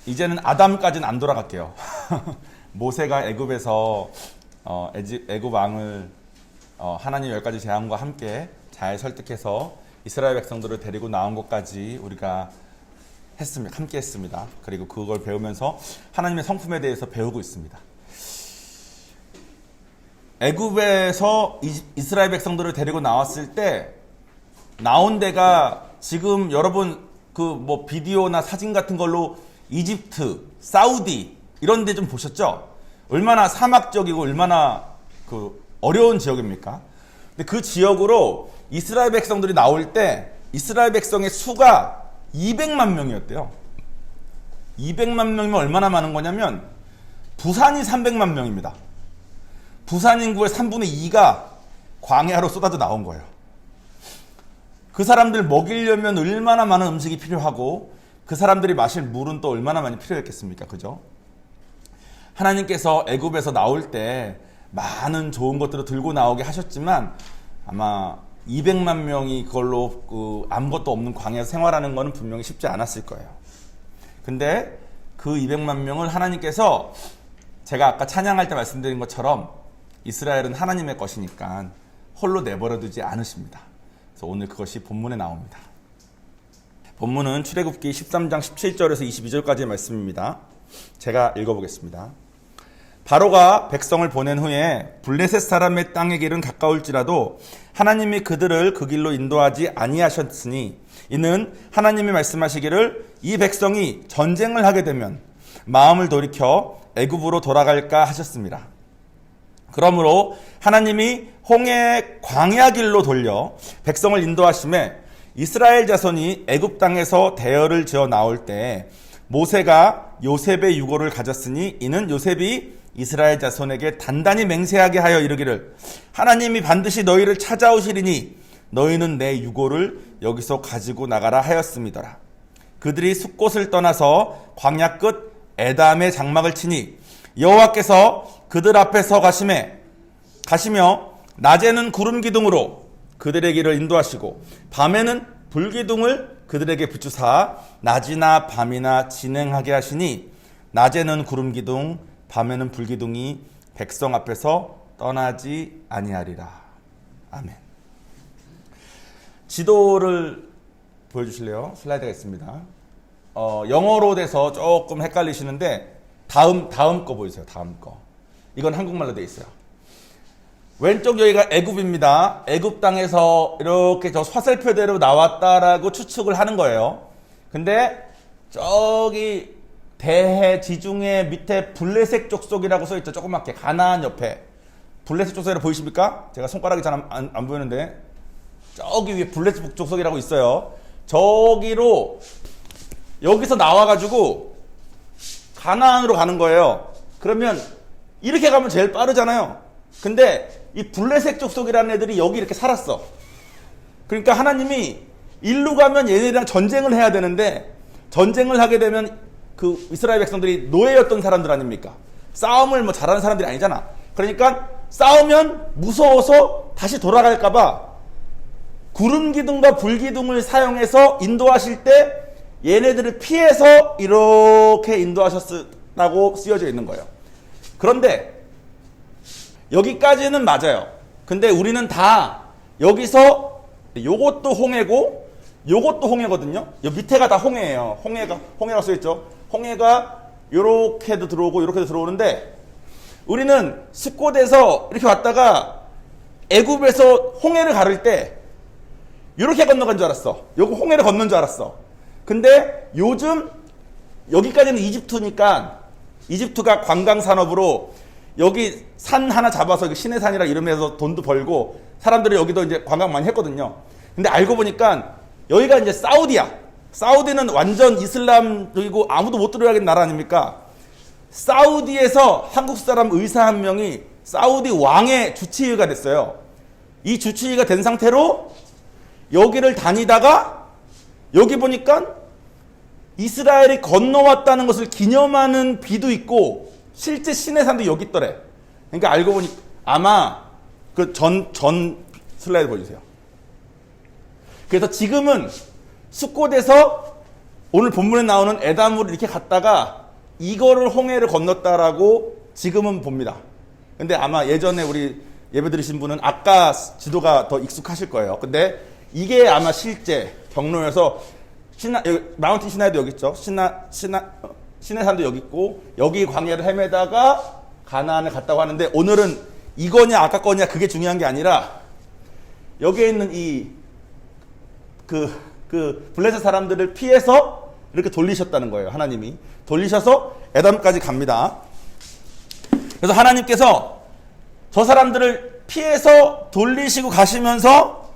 이제는 아담까지는 안 돌아갈게요. 모세가 애굽에서 애굽 왕을 하나님 10가지 재앙과 함께 잘 설득해서 이스라엘 백성들을 데리고 나온 것까지 우리가 함께 했습니다. 그리고 그걸 배우면서 하나님의 성품에 대해서 배우고 있습니다. 애굽에서 이스라엘 백성들을 데리고 나왔을 때 나온 데가 지금 여러분 비디오나 사진 같은 걸로 이집트, 사우디 이런 데 좀 보셨죠? 얼마나 사막적이고 얼마나 어려운 지역입니까? 근데 그 지역으로 이스라엘 백성들이 나올 때 이스라엘 백성의 수가 200만 명이었대요. 200만 명이면 얼마나 많은 거냐면 부산이 300만 명입니다. 부산 인구의 3분의 2가 광야로 쏟아져 나온 거예요. 그 사람들 먹이려면 얼마나 많은 음식이 필요하고 그 사람들이 마실 물은 또 얼마나 많이 필요했겠습니까? 그죠? 하나님께서 애굽에서 나올 때 많은 좋은 것들을 들고 나오게 하셨지만 아마 200만 명이 그걸로 아무것도 없는 광야에서 생활하는 것은 분명히 쉽지 않았을 거예요. 근데 그 200만 명을 하나님께서 제가 아까 찬양할 때 말씀드린 것처럼 이스라엘은 하나님의 것이니까 홀로 내버려 두지 않으십니다. 그래서 오늘 그것이 본문에 나옵니다. 본문은 출애굽기 13장 17절에서 22절까지의 말씀입니다. 제가 읽어보겠습니다. 바로가 백성을 보낸 후에 블레셋 사람의 땅의 길은 가까울지라도 하나님이 그들을 그 길로 인도하지 아니하셨으니 이는 하나님이 말씀하시기를 이 백성이 전쟁을 하게 되면 마음을 돌이켜 애굽으로 돌아갈까 하셨습니다. 그러므로 하나님이 홍해 광야 길로 돌려 백성을 인도하심에 이스라엘 자손이 애굽 땅에서 대열을 지어 나올 때 모세가 요셉의 유고를 가졌으니 이는 요셉이 이스라엘 자손에게 단단히 맹세하게 하여 이르기를 하나님이 반드시 너희를 찾아오시리니 너희는 내 유고를 여기서 가지고 나가라 하였음이더라. 그들이 숫곳을 떠나서 광야 끝 에담의 장막을 치니 여호와께서 그들 앞에서 가시며 낮에는 구름 기둥으로 그들의 길을 인도하시고 밤에는 불기둥을 그들에게 비추사 낮이나 밤이나 진행하게 하시니 낮에는 구름 기둥 밤에는 불기둥이 백성 앞에서 떠나지 아니하리라. 아멘. 지도를 보여주실래요? 슬라이드가 있습니다. 영어로 돼서 조금 헷갈리시는데 다음 거 보여주세요. 다음 거. 이건 한국말로 돼 있어요. 왼쪽 여기가 애굽입니다. 애굽 땅에서 이렇게 저 화살표대로 나왔다라고 추측을 하는 거예요. 근데 저기 대해 지중해 밑에 블레셋 족속이라고 써있죠. 조그맣게 가나안 옆에 블레셋 족속이라고 보이십니까? 제가 손가락이 잘 안 보이는데 저기 위에 블레셋 족속이라고 있어요. 저기로 여기서 나와가지고 가나안으로 가는 거예요. 그러면 이렇게 가면 제일 빠르잖아요. 근데 이 블레셋 족속이라는 애들이 여기 이렇게 살았어. 그러니까 하나님이 일로 가면 얘네들이랑 전쟁을 해야 되는데 전쟁을 하게 되면 그 이스라엘 백성들이 노예였던 사람들 아닙니까? 싸움을 잘하는 사람들이 아니잖아. 그러니까 싸우면 무서워서 다시 돌아갈까봐 구름 기둥과 불 기둥을 사용해서 인도하실 때 얘네들을 피해서 이렇게 인도하셨다고 쓰여져 있는 거예요. 그런데 여기까지는 맞아요. 근데 우리는 다 여기서 요것도 홍해고 요것도 홍해거든요. 요 밑에가 다 홍해예요. 홍해라고 써있죠. 홍해가 요렇게도 들어오고 요렇게도 들어오는데 우리는 숫곳에서 이렇게 왔다가 애굽에서 홍해를 가를 때 요렇게 건너간 줄 알았어. 요거 홍해를 건넌 줄 알았어. 근데 요즘 여기까지는 이집트니까 이집트가 관광산업으로 여기 산 하나 잡아서 시내산이라 이름해서 돈도 벌고 사람들이 여기도 이제 관광 많이 했거든요. 근데 알고 보니까 여기가 이제 사우디야. 사우디는 완전 이슬람적이고 아무도 못 들어가는 나라 아닙니까? 사우디에서 한국 사람 의사 한 명이 사우디 왕의 주치의가 됐어요. 이 주치의가 된 상태로 여기를 다니다가 여기 보니까 이스라엘이 건너왔다는 것을 기념하는 비도 있고 실제 시내산도 여기 있더래. 그러니까 알고 보니 아마 그 전 슬라이드 보여주세요. 그래서 지금은 숫곳에서 오늘 본문에 나오는 에담으로 이렇게 갔다가 이거를 홍해를 건넜다라고 지금은 봅니다. 근데 아마 예전에 우리 예배 드리신 분은 아까 지도가 더 익숙하실 거예요. 근데 이게 아마 실제 경로여서 마운틴 시나이도 여기 있죠. 시내산도 여기 있고 여기 광야를 헤매다가 가나안을 갔다고 하는데 오늘은 이거냐 아까 거냐 그게 중요한 게 아니라 여기에 있는 블레셋 사람들을 피해서 이렇게 돌리셨다는 거예요. 하나님이 돌리셔서 에담까지 갑니다. 그래서 하나님께서 저 사람들을 피해서 돌리시고 가시면서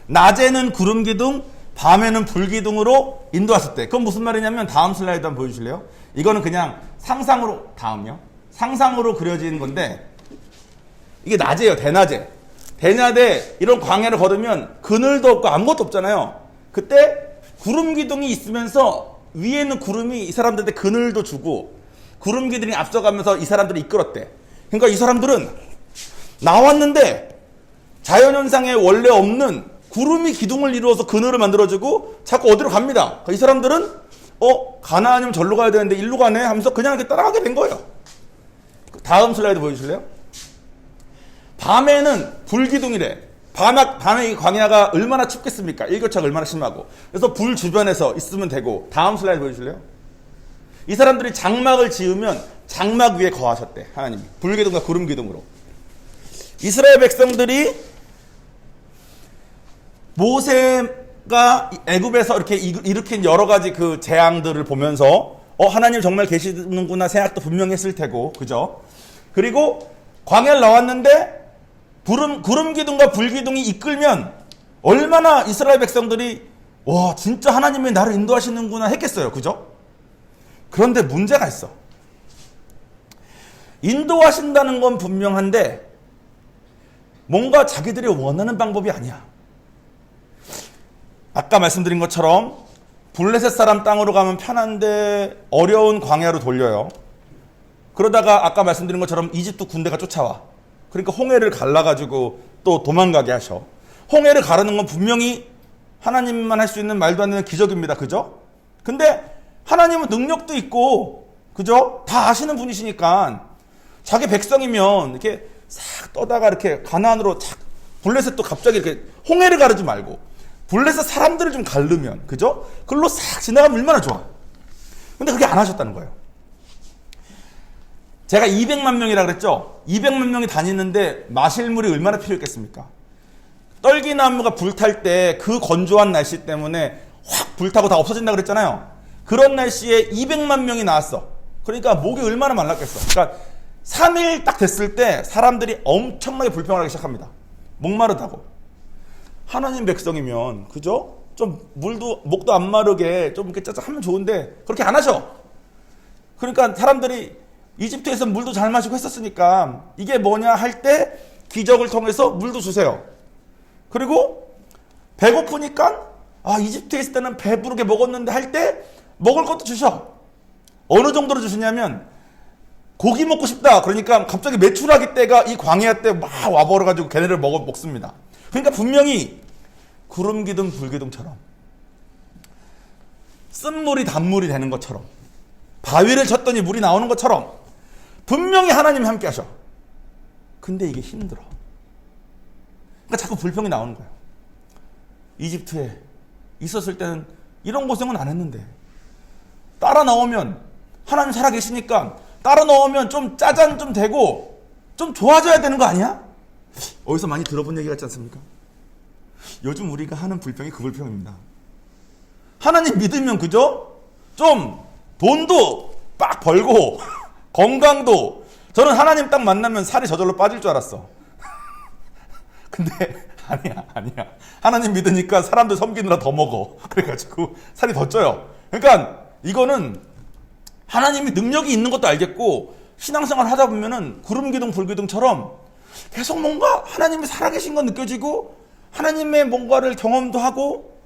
낮에는 구름 기둥, 밤에는 불 기둥으로 인도하실 때, 그건 무슨 말이냐면 다음 슬라이드 한번 보여주실래요? 이거는 그냥 상상으로, 다음이요. 상상으로 그려진 건데 이게 낮이에요. 대낮에. 대낮에 이런 광야를 걸으면 그늘도 없고 아무것도 없잖아요. 그때 구름 기둥이 있으면서 위에 있는 구름이 이 사람들한테 그늘도 주고 구름 기둥이 앞서가면서 이 사람들을 이끌었대. 그러니까 이 사람들은 나왔는데 자연현상에 원래 없는 구름이 기둥을 이루어서 그늘을 만들어주고 자꾸 어디로 갑니다. 이 사람들은 가나안이면 절로 가야 되는데 일로 가네 하면서 그냥 이렇게 따라가게 된 거예요. 다음 슬라이드 보여주실래요? 밤에는 불기둥이래. 밤에 이 광야가 얼마나 춥겠습니까? 일교차가 얼마나 심하고. 그래서 불 주변에서 있으면 되고. 다음 슬라이드 보여주실래요? 이 사람들이 장막을 지으면 장막 위에 거하셨대. 하나님이. 불기둥과 구름기둥으로. 이스라엘 백성들이 모세가 애굽에서 이렇게 일으킨 여러 가지 그 재앙들을 보면서 하나님 정말 계시는구나 생각도 분명히 했을 테고. 그죠? 그리고 광야를 나왔는데 구름 기둥과 불 기둥이 이끌면 얼마나 이스라엘 백성들이 와 진짜 하나님이 나를 인도하시는구나 했겠어요. 그죠? 그런데 문제가 있어. 인도하신다는 건 분명한데 뭔가 자기들이 원하는 방법이 아니야. 아까 말씀드린 것처럼 블레셋 사람 땅으로 가면 편한데 어려운 광야로 돌려요. 그러다가 아까 말씀드린 것처럼 이집트 군대가 쫓아와. 그러니까 홍해를 갈라가지고 또 도망가게 하셔. 홍해를 가르는 건 분명히 하나님만 할 수 있는 말도 안 되는 기적입니다. 그죠? 근데 하나님은 능력도 있고, 그죠? 다 아시는 분이시니까 자기 백성이면 이렇게 싹 떠다가 이렇게 가나안으로 착, 블레셋도 갑자기 이렇게 홍해를 가르지 말고 블레셋 사람들을 좀 가르면, 그죠? 그걸로 싹 지나가면 얼마나 좋아. 근데 그렇게 안 하셨다는 거예요. 제가 200만 명이라 그랬죠? 200만 명이 다니는데 마실 물이 얼마나 필요했겠습니까? 떨기나무가 불탈 때 그 건조한 날씨 때문에 확 불타고 다 없어진다 그랬잖아요. 그런 날씨에 200만 명이 나왔어. 그러니까 목이 얼마나 말랐겠어. 그러니까 3일 딱 됐을 때 사람들이 엄청나게 불평하기 시작합니다. 목마르다고. 하나님 백성이면, 그죠? 좀 목도 안 마르게 좀 이렇게 짜자 하면 좋은데 그렇게 안 하셔. 그러니까 사람들이 이집트에서 물도 잘 마시고 했었으니까 이게 뭐냐 할 때 기적을 통해서 물도 주세요. 그리고 배고프니까 이집트에 있을 때는 배부르게 먹었는데 할 때 먹을 것도 주셔. 어느 정도로 주시냐면 고기 먹고 싶다. 그러니까 갑자기 메추라기 때가 이 광야 때 막 와버려가지고 걔네를 먹습니다. 그러니까 분명히 구름기둥 불기둥처럼 쓴물이 단물이 되는 것처럼 바위를 쳤더니 물이 나오는 것처럼 분명히 하나님이 함께 하셔. 근데 이게 힘들어. 그러니까 자꾸 불평이 나오는 거예요. 이집트에 있었을 때는 이런 고생은 안 했는데 따라 나오면 하나님 살아계시니까 따라 나오면 좀 짜잔 좀 되고 좀 좋아져야 되는 거 아니야? 어디서 많이 들어본 얘기 같지 않습니까? 요즘 우리가 하는 불평이 그 불평입니다. 하나님 믿으면 그죠? 좀 돈도 빡 벌고 건강도, 저는 하나님 딱 만나면 살이 저절로 빠질 줄 알았어. 근데 아니야. 하나님 믿으니까 사람들 섬기느라 더 먹어. 그래가지고 살이 더 쪄요. 그러니까 이거는 하나님이 능력이 있는 것도 알겠고 신앙생활 하다 보면은 구름기둥 불기둥처럼 계속 뭔가 하나님이 살아계신 건 느껴지고 하나님의 뭔가를 경험도 하고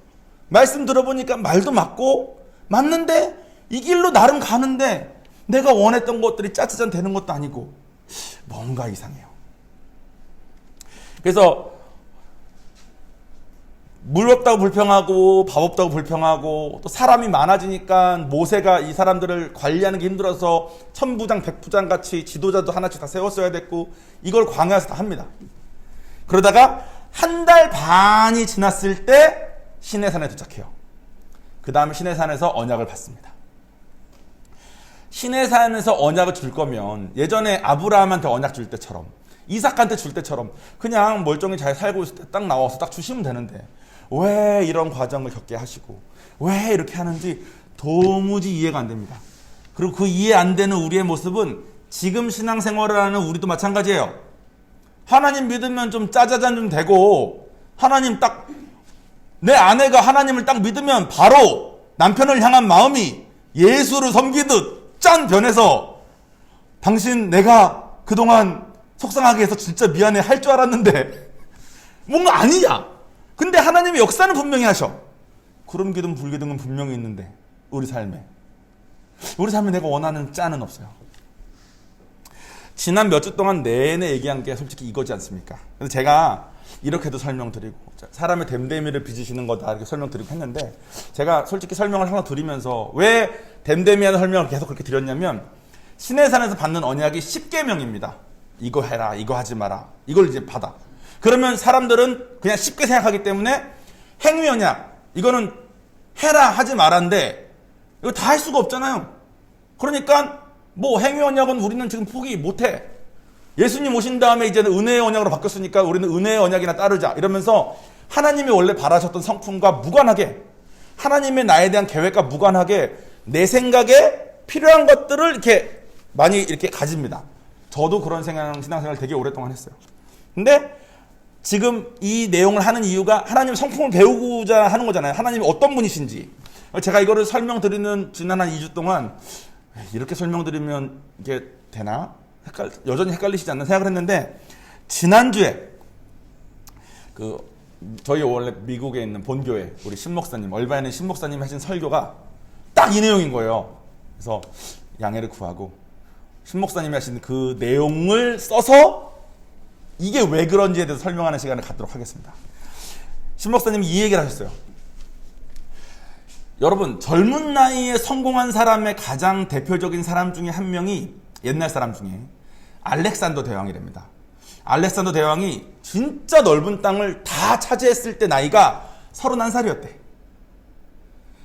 말씀 들어보니까 말도 맞는데 이 길로 나름 가는데 내가 원했던 것들이 짜짜잔 되는 것도 아니고 뭔가 이상해요. 그래서 물 없다고 불평하고 밥 없다고 불평하고 또 사람이 많아지니까 모세가 이 사람들을 관리하는 게 힘들어서 천부장 백부장 같이 지도자도 하나씩 다 세웠어야 됐고 이걸 광야에서 다 합니다. 그러다가 한 달 반이 지났을 때 시내산에 도착해요. 그 다음에 시내산에서 언약을 받습니다. 시내산에서 언약을 줄 거면 예전에 아브라함한테 언약 줄 때처럼 이삭한테 줄 때처럼 그냥 멀쩡히 잘 살고 있을 때 딱 나와서 딱 주시면 되는데 왜 이런 과정을 겪게 하시고 왜 이렇게 하는지 도무지 이해가 안 됩니다. 그리고 그 이해 안 되는 우리의 모습은 지금 신앙생활을 하는 우리도 마찬가지예요. 하나님 믿으면 좀 짜자잔 좀 되고 하나님 딱 내 아내가 하나님을 딱 믿으면 바로 남편을 향한 마음이 예수를 섬기듯 짠 변해서 당신 내가 그동안 속상하게 해서 진짜 미안해 할 줄 알았는데 뭔가 아니냐. 근데 하나님의 역사는 분명히 하셔. 구름 기둥 불 기둥은 분명히 있는데 우리 삶에 내가 원하는 짠은 없어요. 지난 몇 주 동안 내내 얘기한 게 솔직히 이거지 않습니까? 그래서 제가 이렇게도 설명드리고 사람의 됨됨이를 빚으시는 거다 이렇게 설명드리고 했는데 제가 솔직히 설명을 하나 드리면서 왜 됨됨이하는 설명을 계속 그렇게 드렸냐면 시내산에서 받는 언약이 10계명입니다. 이거 해라, 이거 하지 마라, 이걸 이제 받아. 그러면 사람들은 그냥 쉽게 생각하기 때문에 행위 언약, 이거는 해라, 하지 마라인데 이거 다 할 수가 없잖아요. 그러니까 뭐 행위 언약은 우리는 지금 포기 못해. 예수님 오신 다음에 이제는 은혜의 언약으로 바뀌었으니까 우리는 은혜의 언약이나 따르자 이러면서 하나님이 원래 바라셨던 성품과 무관하게 하나님의 나에 대한 계획과 무관하게 내 생각에 필요한 것들을 이렇게 많이 이렇게 가집니다. 저도 그런 신앙생활을 되게 오랫동안 했어요. 근데 지금 이 내용을 하는 이유가 하나님 성품을 배우고자 하는 거잖아요. 하나님이 어떤 분이신지. 제가 이거를 설명드리는 지난 한 2주 동안 이렇게 설명드리면 이게 되나? 여전히 헷갈리시지 않나 생각을 했는데 지난주에 저희 원래 미국에 있는 본교회 우리 신목사님 얼바인의 신목사님이 하신 설교가 딱 이 내용인 거예요. 그래서 양해를 구하고 신목사님이 하신 그 내용을 써서 이게 왜 그런지에 대해서 설명하는 시간을 갖도록 하겠습니다. 신목사님이 이 얘기를 하셨어요. 여러분 젊은 나이에 성공한 사람의 가장 대표적인 사람 중에 한 명이 옛날 사람 중에 알렉산더 대왕이랍니다. 알렉산더 대왕이 진짜 넓은 땅을 다 차지했을 때 나이가 31살이었대.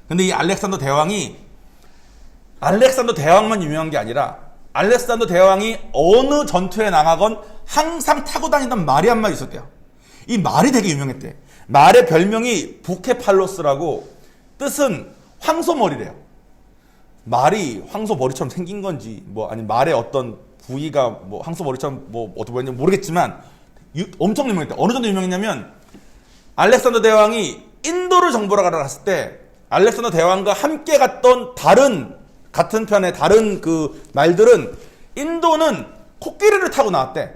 근데 이 알렉산더 대왕만 유명한 게 아니라 알렉산더 대왕이 어느 전투에 나가건 항상 타고 다니던 말이 한 마리 있었대요. 이 말이 되게 유명했대. 말의 별명이 부케팔로스라고 뜻은 황소머리래요. 말이 황소머리처럼 생긴 건지 아니 말의 어떤 부위가 황소머리처럼 어떻게 보였는지 모르겠지만 엄청 유명했대. 어느 정도 유명했냐면 알렉산더 대왕이 인도를 정보로 가러 갔을 때 알렉산더 대왕과 함께 갔던 같은 편의 다른 그 말들은 인도는 코끼리를 타고 나왔대.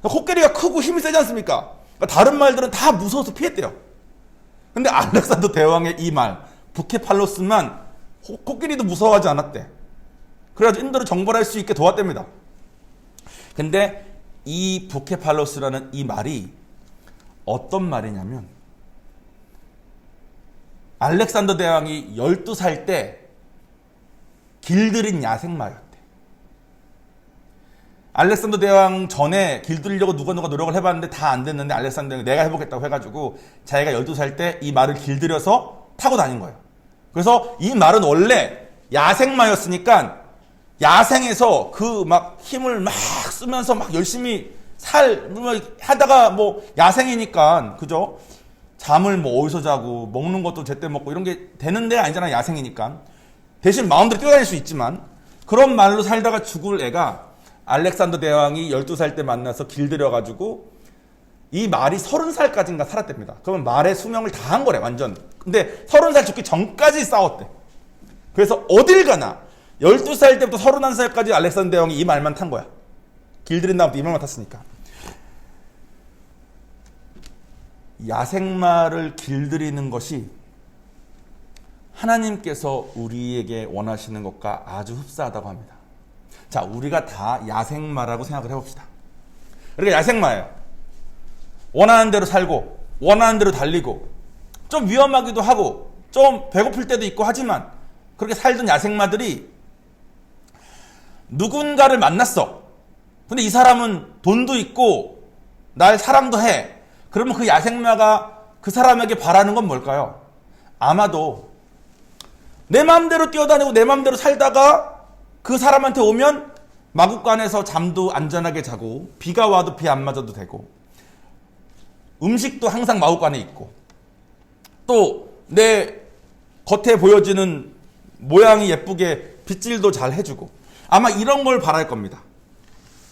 코끼리가 크고 힘이 세지 않습니까? 그러니까 다른 말들은 다 무서워서 피했대요. 근데 알렉산더 대왕의 이 말 부케팔로스만 코끼리도 무서워하지 않았대. 그래가지고 인도를 정벌할 수 있게 도왔답니다. 근데 이 부케팔로스라는 이 말이 어떤 말이냐면 알렉산더 대왕이 12살 때 길들인 야생마였대. 알렉산더 대왕 전에 길들이려고 누가 노력을 해봤는데 다 안 됐는데 알렉산더 대왕이 내가 해보겠다고 해가지고 자기가 12살 때 이 말을 길들여서 타고 다닌 거예요. 그래서 이 말은 원래 야생마였으니까 야생에서 그 막 힘을 막 쓰면서 막 열심히 하다가 야생이니까 그죠? 잠을 어디서 자고 먹는 것도 제때 먹고 이런 게 되는 데가 아니잖아. 야생이니까 대신 마음대로 뛰어다닐 수 있지만 그런 말로 살다가 죽을 애가 알렉산더 대왕이 12살 때 만나서 길들여가지고 이 말이 30살까지인가 살았답니다. 그러면 말의 수명을 다 한 거래 완전. 근데 30살 죽기 전까지 싸웠대. 그래서 어딜 가나 12살 때부터 31살까지 알렉산더 대왕이 이 말만 탄 거야. 길들인 다음부터 이 말만 탔으니까. 야생마를 길들이는 것이 하나님께서 우리에게 원하시는 것과 아주 흡사하다고 합니다. 자, 우리가 다 야생마라고 생각을 해봅시다. 그러니까 야생마예요. 원하는 대로 살고 원하는 대로 달리고 좀 위험하기도 하고 좀 배고플 때도 있고 하지만 그렇게 살던 야생마들이 누군가를 만났어. 근데 이 사람은 돈도 있고 날 사랑도 해. 그러면 그 야생마가 그 사람에게 바라는 건 뭘까요? 아마도 내 마음대로 뛰어다니고 내 마음대로 살다가 그 사람한테 오면 마구간에서 잠도 안전하게 자고 비가 와도 비 안 맞아도 되고 음식도 항상 마구간에 있고 또 내 겉에 보여지는 모양이 예쁘게 빗질도 잘 해주고 아마 이런 걸 바랄 겁니다.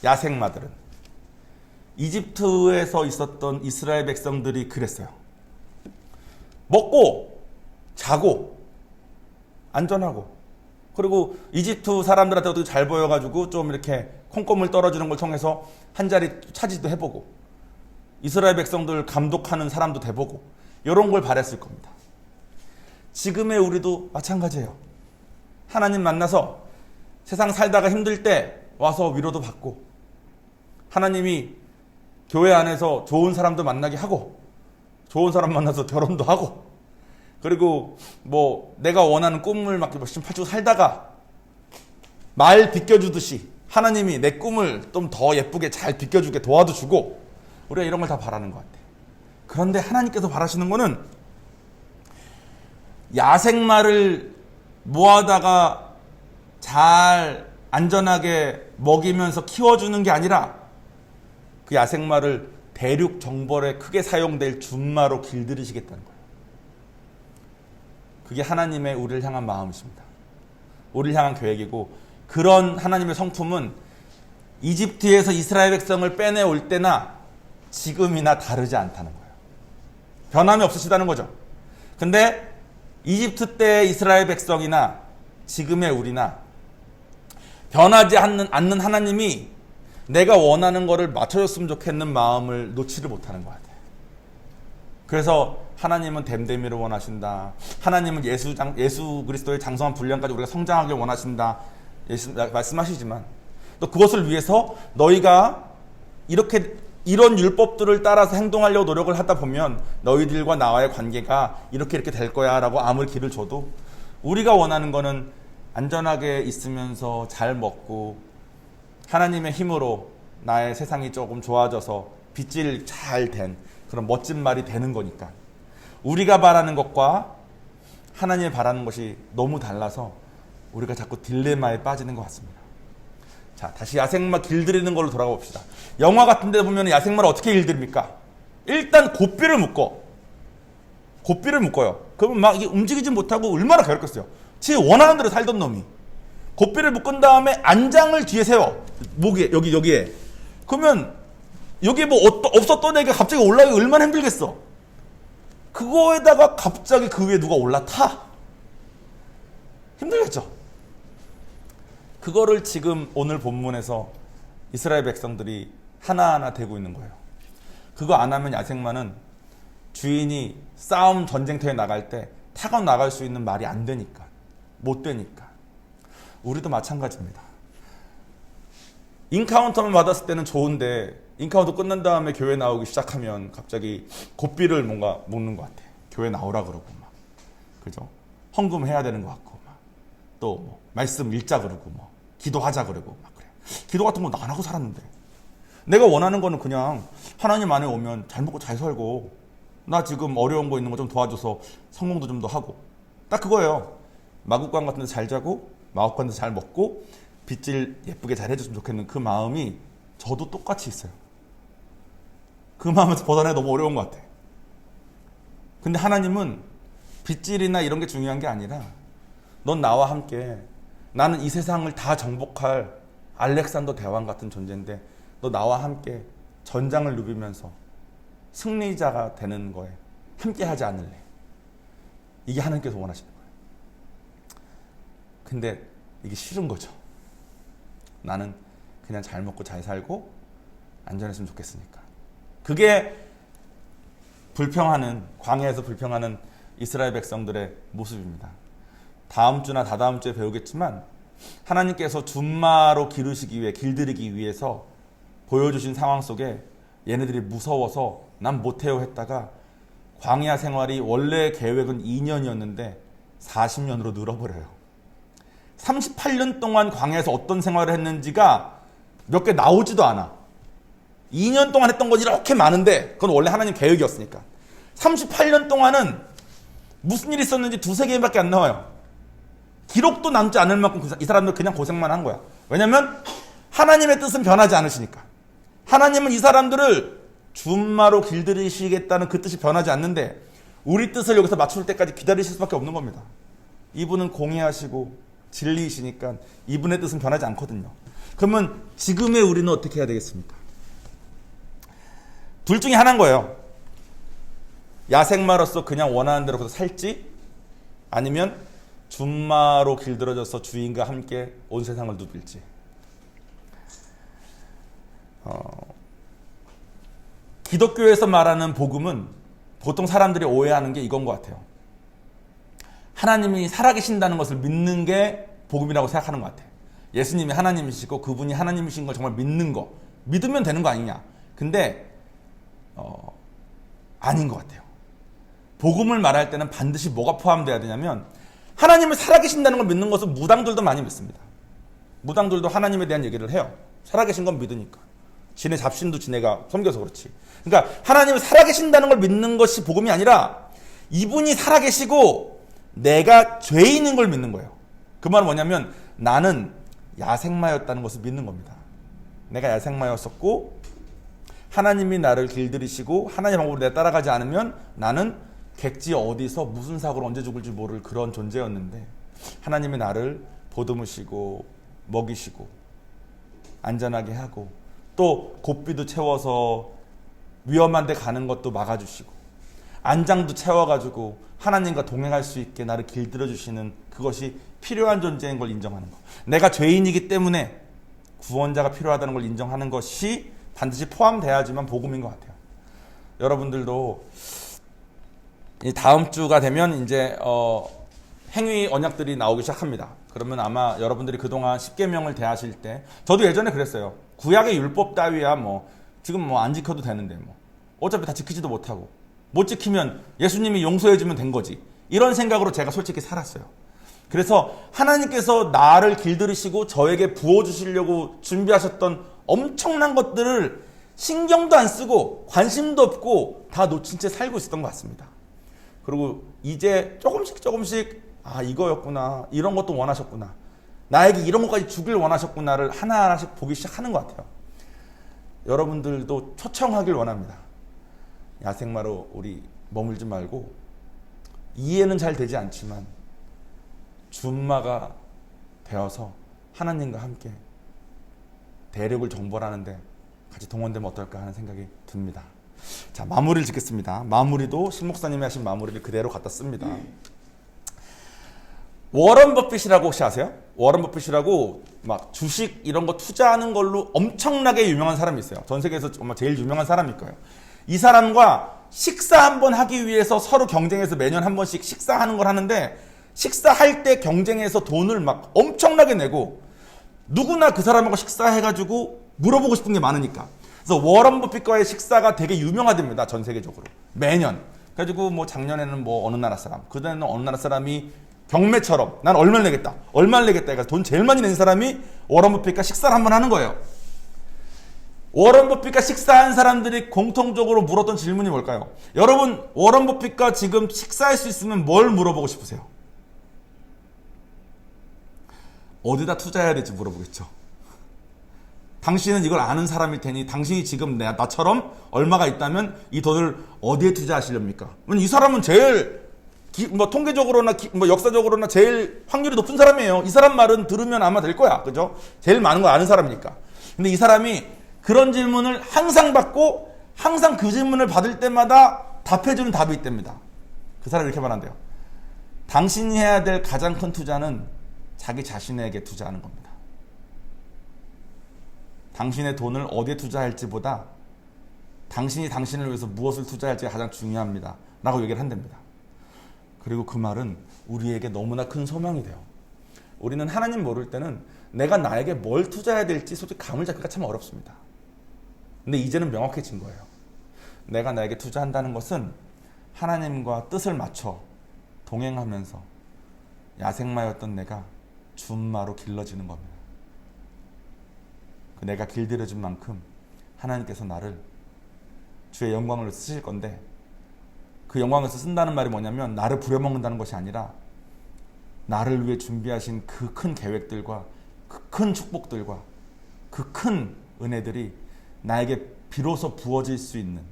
야생마들은. 이집트에서 있었던 이스라엘 백성들이 그랬어요. 먹고 자고 안전하고 그리고 이집트 사람들한테도 잘 보여가지고 좀 이렇게 콩고물 떨어지는 걸 통해서 한 자리 차지도 해보고 이스라엘 백성들 감독하는 사람도 돼보고 이런 걸 바랬을 겁니다. 지금의 우리도 마찬가지예요. 하나님 만나서 세상 살다가 힘들 때 와서 위로도 받고 하나님이 교회 안에서 좋은 사람도 만나게 하고 좋은 사람 만나서 결혼도 하고 그리고 뭐 내가 원하는 꿈을 막 심파주고 살다가 말 비껴주듯이 하나님이 내 꿈을 좀 더 예쁘게 잘 비껴주게 도와도 주고 우리가 이런 걸 다 바라는 것 같아. 그런데 하나님께서 바라시는 거는 야생마를 모아다가 잘 안전하게 먹이면서 키워주는 게 아니라 그 야생마를 대륙 정벌에 크게 사용될 준마로 길들이시겠다는 거예요. 그게 하나님의 우리를 향한 마음이십니다. 우리를 향한 계획이고 그런 하나님의 성품은 이집트에서 이스라엘 백성을 빼내올 때나 지금이나 다르지 않다는 거예요. 변함이 없으시다는 거죠. 근데 이집트 때 이스라엘 백성이나 지금의 우리나 변하지 않는 하나님이 내가 원하는 거를 맞춰줬으면 좋겠는 마음을 놓지를 못하는 것 같아요. 그래서 하나님은 댐댐이를 원하신다. 하나님은 예수 그리스도의 장성한 분량까지 우리가 성장하길 원하신다. 말씀하시지만 또 그것을 위해서 너희가 이런 율법들을 따라서 행동하려고 노력을 하다 보면 너희들과 나와의 관계가 이렇게 될 거야 라고 아무리 길을 줘도 우리가 원하는 거는 안전하게 있으면서 잘 먹고 하나님의 힘으로 나의 세상이 조금 좋아져서 빗질 잘 된 그런 멋진 말이 되는 거니까 우리가 바라는 것과 하나님이 바라는 것이 너무 달라서 우리가 자꾸 딜레마에 빠지는 것 같습니다. 자, 다시 야생마 길들이는 걸로 돌아가 봅시다. 영화 같은 데 보면 야생마를 어떻게 길들입니까? 일단 고삐를 묶어요. 그러면 막 이게 움직이지 못하고 얼마나 괴롭겠어요. 제 원하는 대로 살던 놈이. 고삐를 묶은 다음에 안장을 뒤에 세워. 목에, 여기에. 그러면 여기 뭐 없었던 애가 갑자기 올라가기 얼마나 힘들겠어. 그거에다가 갑자기 그 위에 누가 올라타. 힘들겠죠. 그거를 지금 오늘 본문에서 이스라엘 백성들이 하나하나 되고 있는 거예요. 그거 안 하면 야생마는 주인이 싸움 전쟁터에 나갈 때 타고 나갈 수 있는 말이 안 되니까. 못 되니까. 우리도 마찬가지입니다. 인카운터만 받았을 때는 좋은데 인카운터 끝난 다음에 교회 나오기 시작하면 갑자기 고삐를 뭔가 묶는 것 같아. 교회 나오라 그러고 막. 그죠? 헌금 해야 되는 것 같고 막. 또 뭐 말씀 읽자 그러고 뭐 기도하자 그러고 막 그래. 기도 같은 거 안 하고 살았는데. 내가 원하는 거는 그냥 하나님 안에 오면 잘 먹고 잘 살고 나 지금 어려운 거 있는 거 좀 도와줘서 성공도 좀 더 하고 딱 그거예요. 마구간 같은 데 잘 자고 마구간 데서 잘 먹고 빗질 예쁘게 잘 해줬으면 좋겠는 그 마음이 저도 똑같이 있어요. 그 마음에서 벗어나기 너무 어려운 것 같아. 근데 하나님은 빗질이나 이런 게 중요한 게 아니라 넌 나와 함께 나는 이 세상을 다 정복할 알렉산더 대왕 같은 존재인데 너 나와 함께 전장을 누비면서 승리자가 되는 거에 함께 하지 않을래. 이게 하나님께서 원하시는 거예요. 근데 이게 싫은 거죠. 나는 그냥 잘 먹고 잘 살고 안전했으면 좋겠으니까. 그게 광야에서 불평하는 이스라엘 백성들의 모습입니다. 다음 주나 다다음 주에 배우겠지만 하나님께서 준마로 길들이기 위해서 보여주신 상황 속에 얘네들이 무서워서 난 못해요 했다가 광야 생활이 원래 계획은 2년이었는데 40년으로 늘어버려요. 38년 동안 광야에서 어떤 생활을 했는지가 몇 개 나오지도 않아. 2년 동안 했던 건 이렇게 많은데 그건 원래 하나님 계획이었으니까. 38년 동안은 무슨 일이 있었는지 두세 개밖에 안 나와요. 기록도 남지 않을 만큼 이 사람들 그냥 고생만 한 거야. 왜냐면 하나님의 뜻은 변하지 않으시니까. 하나님은 이 사람들을 준마로 길들이시겠다는 그 뜻이 변하지 않는데 우리 뜻을 여기서 맞출 때까지 기다리실 수밖에 없는 겁니다. 이분은 공의하시고 진리이시니까 이분의 뜻은 변하지 않거든요. 그러면 지금의 우리는 어떻게 해야 되겠습니까? 둘 중에 하나인 거예요. 야생마로서 그냥 원하는 대로 살지, 아니면 준마로 길들여져서 주인과 함께 온 세상을 누빌지. 기독교에서 말하는 복음은 보통 사람들이 오해하는 게 이건 것 같아요. 하나님이 살아계신다는 것을 믿는 게 복음이라고 생각하는 것 같아요. 예수님이 하나님이시고 그분이 하나님이신 걸 정말 믿는 거, 믿으면 되는 거 아니냐. 근데 아닌 것 같아요. 복음을 말할 때는 반드시 뭐가 포함되어야 되냐면 하나님을 살아계신다는 걸 믿는 것은 무당들도 많이 믿습니다. 무당들도 하나님에 대한 얘기를 해요. 살아계신 건 믿으니까. 지네 잡신도 지네가 섬겨서 그렇지. 그러니까 하나님을 살아계신다는 걸 믿는 것이 복음이 아니라 이분이 살아계시고 내가 죄인인 걸 믿는 거예요. 그 말은 뭐냐면 나는 야생마였다는 것을 믿는 겁니다. 내가 야생마였었고 하나님이 나를 길들이시고 하나님의 방법으로 내가 따라가지 않으면 나는 객지 어디서 무슨 사고로 언제 죽을지 모를 그런 존재였는데 하나님이 나를 보듬으시고 먹이시고 안전하게 하고 또 고삐도 채워서 위험한 데 가는 것도 막아주시고 안장도 채워가지고 하나님과 동행할 수 있게 나를 길들여주시는 그것이 필요한 존재인 걸 인정하는 것. 내가 죄인이기 때문에 구원자가 필요하다는 걸 인정하는 것이 반드시 포함돼야지만 복음인 것 같아요. 여러분들도 이 다음 주가 되면 이제 행위 언약들이 나오기 시작합니다. 그러면 아마 여러분들이 그동안 십계명을 대하실 때 저도 예전에 그랬어요. 구약의 율법 따위야 뭐 지금 뭐 안 지켜도 되는데 뭐 어차피 다 지키지도 못하고 못 지키면 예수님이 용서해주면 된 거지. 이런 생각으로 제가 솔직히 살았어요. 그래서 하나님께서 나를 길들이시고 저에게 부어주시려고 준비하셨던 엄청난 것들을 신경도 안 쓰고 관심도 없고 다 놓친 채 살고 있었던 것 같습니다. 그리고 이제 조금씩 이거였구나, 이런 것도 원하셨구나, 나에게 이런 것까지 주길 원하셨구나를 하나하나씩 보기 시작하는 것 같아요. 여러분들도 초청하길 원합니다. 야생마로 우리 머물지 말고 이해는 잘 되지 않지만 준마가 되어서 하나님과 함께 대륙을 정벌하는데 같이 동원되면 어떨까 하는 생각이 듭니다. 자, 마무리를 짓겠습니다. 마무리도 신 목사님이 하신 마무리를 그대로 갖다 씁니다. 워런 버핏이라고 혹시 아세요? 워런 버핏이라고 막 주식 이런 거 투자하는 걸로 엄청나게 유명한 사람이 있어요. 전 세계에서 정말 제일 유명한 사람일 거예요. 이 사람과 식사 한번 하기 위해서 서로 경쟁해서 매년 한 번씩 식사하는 걸 하는데 식사할 때 경쟁해서 돈을 막 엄청나게 내고 누구나 그 사람하고 식사해가지고 물어보고 싶은 게 많으니까. 그래서 워런 버핏과의 식사가 되게 유명하답니다. 전 세계적으로. 매년. 그래가지고 뭐 작년에는 뭐 어느 나라 사람, 그다음에는 어느 나라 사람이 경매처럼 난 얼마를 내겠다. 해서 돈 제일 많이 낸 사람이 워런 버핏과 식사를 한번 하는 거예요. 워런 버핏과 식사한 사람들이 공통적으로 물었던 질문이 뭘까요? 여러분, 워런 버핏과 지금 식사할 수 있으면 뭘 물어보고 싶으세요? 어디다 투자해야 될지 물어보겠죠. 당신은 이걸 아는 사람일 테니 당신이 지금 나처럼 얼마가 있다면 이 돈을 어디에 투자하시렵니까? 이 사람은 제일 통계적으로나 역사적으로나 제일 확률이 높은 사람이에요. 이 사람 말은 들으면 아마 될 거야. 그죠? 제일 많은 거 아는 사람이니까. 근데 이 사람이 그런 질문을 항상 받고 항상 그 질문을 받을 때마다 답해주는 답이 있답니다. 그 사람이 이렇게 말한대요. 당신이 해야 될 가장 큰 투자는 자기 자신에게 투자하는 겁니다. 당신의 돈을 어디에 투자할지보다 당신이 당신을 위해서 무엇을 투자할지가 가장 중요합니다. 라고 얘기를 한답니다. 그리고 그 말은 우리에게 너무나 큰 소망이 돼요. 우리는 하나님 모를 때는 내가 나에게 뭘 투자해야 될지 솔직히 감을 잡기가 참 어렵습니다. 근데 이제는 명확해진 거예요. 내가 나에게 투자한다는 것은 하나님과 뜻을 맞춰 동행하면서 야생마였던 내가 준마로 길러지는 겁니다. 그 내가 길들여진 만큼 하나님께서 나를 주의 영광을 쓰실 건데, 그 영광을 쓴다는 말이 뭐냐면 나를 부려먹는다는 것이 아니라 나를 위해 준비하신 그 큰 계획들과 그 큰 축복들과 그 큰 은혜들이 나에게 비로소 부어질 수 있는,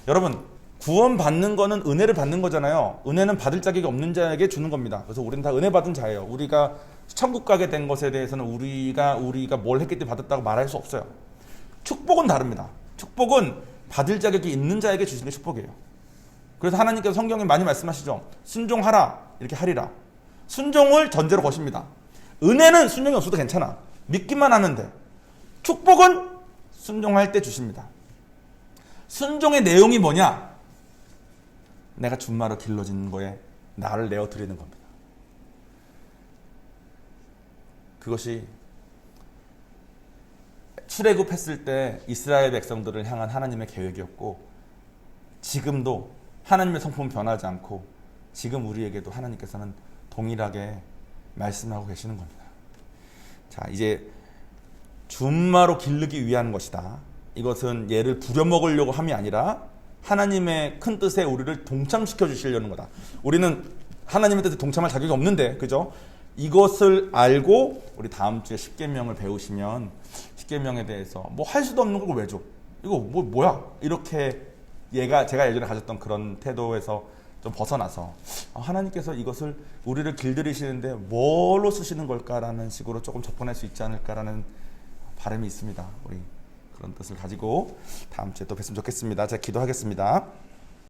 여러분 구원 받는 거는 은혜를 받는 거잖아요. 은혜는 받을 자격이 없는 자에게 주는 겁니다. 그래서 우리는 다 은혜 받은 자예요. 우리가 천국 가게 된 것에 대해서는 우리가 뭘 했기 때문에 받았다고 말할 수 없어요. 축복은 다릅니다. 축복은 받을 자격이 있는 자에게 주시는 게 축복이에요. 그래서 하나님께서 성경에 많이 말씀하시죠. 순종하라 이렇게 하리라. 순종을 전제로 거십니다. 은혜는 순종이 없어도 괜찮아. 믿기만 하면 돼. 축복은 순종할 때 주십니다. 순종의 내용이 뭐냐? 내가 준마로 길러진 거에 나를 내어드리는 겁니다. 그것이 출애굽했을 때 이스라엘 백성들을 향한 하나님의 계획이었고, 지금도 하나님의 성품은 변하지 않고 지금 우리에게도 하나님께서는 동일하게 말씀하고 계시는 겁니다. 자, 이제 준마로 기르기 위한 것이다. 이것은 얘를 부려먹으려고 함이 아니라 하나님의 큰 뜻에 우리를 동참시켜 주시려는 거다. 우리는 하나님의 뜻에 동참할 자격이 없는데, 그죠? 이것을 알고 우리 다음 주에 십계명을 배우시면 십계명에 대해서 뭐 할 수도 없는 걸 왜 줘? 이거 뭐야? 이렇게 제가 예전에 가졌던 그런 태도에서 좀 벗어나서 하나님께서 이것을 우리를 길들이시는데 뭘로 쓰시는 걸까라는 식으로 조금 접근할 수 있지 않을까라는 바람이 있습니다. 우리 그런 뜻을 가지고 다음 주에 또 뵀으면 좋겠습니다. 제가 기도하겠습니다.